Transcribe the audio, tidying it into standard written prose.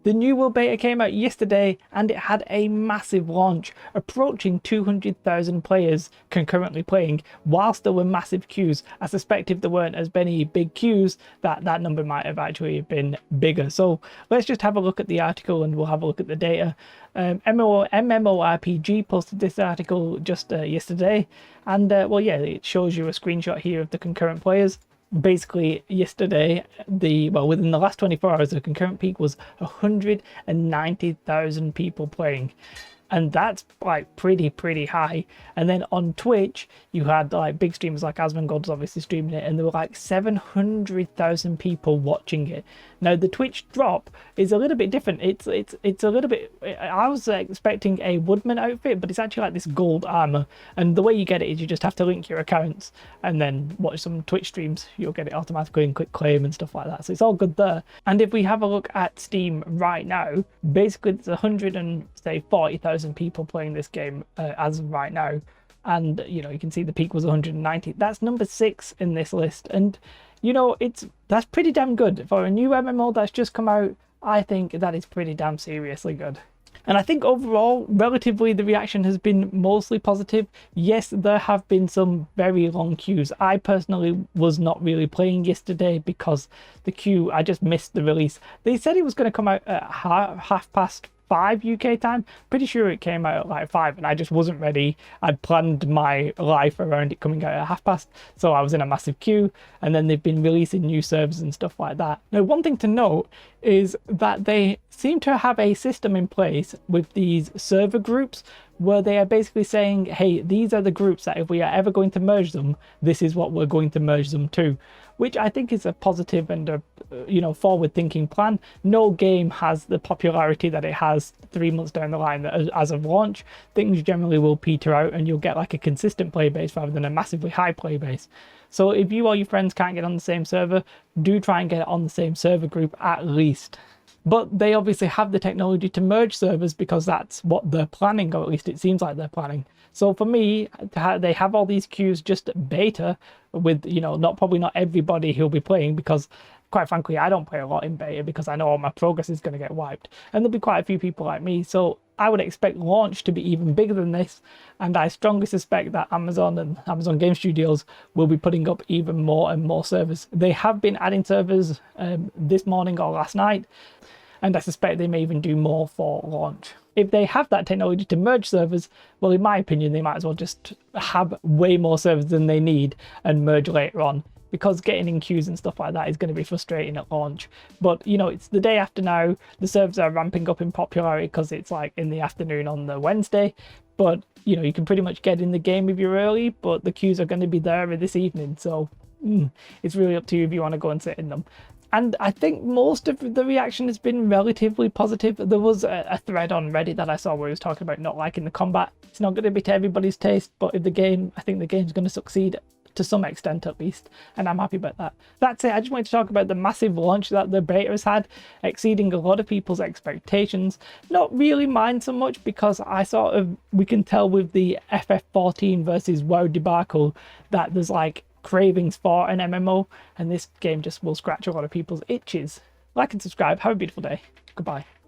The new World Beta came out yesterday and it had a massive launch, approaching 200,000 players concurrently playing, whilst there were massive queues. I suspect if there weren't as many big queues, that number might have actually been bigger. So let's just have a look at the article and we'll have a look at the data. MMORPG posted this article just yesterday, and well, yeah, it shows you a screenshot here of the concurrent players. Basically yesterday, within the last 24 hours, the concurrent peak was 190,000 people playing, and that's like pretty high. And then on Twitch you had like big streamers like Asmongold's obviously streaming it, and there were like 700,000 people watching it. Now the Twitch drop is a little bit different. It's a little bit, I was expecting a Woodman outfit, but it's actually like this gold armor, and the way you get it is you just have to link your accounts and then watch some Twitch streams. You'll get it automatically and click claim and stuff like that, so it's all good there. And if we have a look at Steam right now, basically there's 140,000 people playing this game as of right now, and you know, you can see the peak was 190. That's number 6 in this list, and you know, that's pretty damn good for a new MMO that's just come out. I think that is pretty damn seriously good. And I think overall, relatively, the reaction has been mostly positive. Yes, there have been some very long queues. I personally was not really playing yesterday because the queue, I just missed the release. They said it was going to come out at 5:30 UK time. Pretty sure it came out at like 5, and I just wasn't ready. I'd planned my life around it coming out at 5:30, so I was in a massive queue. And then they've been releasing new servers and stuff like that. Now, one thing to note is that they seem to have a system in place with these server groups where they are basically saying, hey, these are the groups that if we are ever going to merge them, this is what we're going to merge them to, which I think is a positive and a forward-thinking plan. No game has the popularity that it has 3 months down the line as of launch. Things generally will peter out and you'll get like a consistent play base rather than a massively high play base. So if you or your friends can't get on the same server, do try and get it on the same server group at least. But they obviously have the technology to merge servers because that's what they're planning, or at least it seems like they're planning. So for me, they have all these queues just beta with, you know, probably not everybody who'll be playing, because quite frankly, I don't play a lot in beta because I know all my progress is going to get wiped. And there'll be quite a few people like me. So I would expect launch to be even bigger than this. And I strongly suspect that Amazon and Amazon Game Studios will be putting up even more and more servers. They have been adding servers this morning or last night, and I suspect they may even do more for launch. If they have that technology to merge servers, well, in my opinion, they might as well just have way more servers than they need and merge later on, because getting in queues and stuff like that is going to be frustrating at launch. But you know, it's the day after now. The servers are ramping up in popularity because it's like in the afternoon on the Wednesday. But you know, you can pretty much get in the game if you're early, but the queues are going to be there this evening. So it's really up to you if you want to go and sit in them. And I think most of the reaction has been relatively positive. There was a thread on Reddit that I saw where he was talking about not liking the combat. It's not going to be to everybody's taste, but I think the game's going to succeed to some extent at least, and I'm happy about that. That's it. I just wanted to talk about the massive launch that the beta has had, exceeding a lot of people's expectations. Not really mine so much, because we can tell with the FF14 versus WoW debacle that there's like cravings for an MMO, and this game just will scratch a lot of people's itches. Like and subscribe. Have a beautiful day. Goodbye.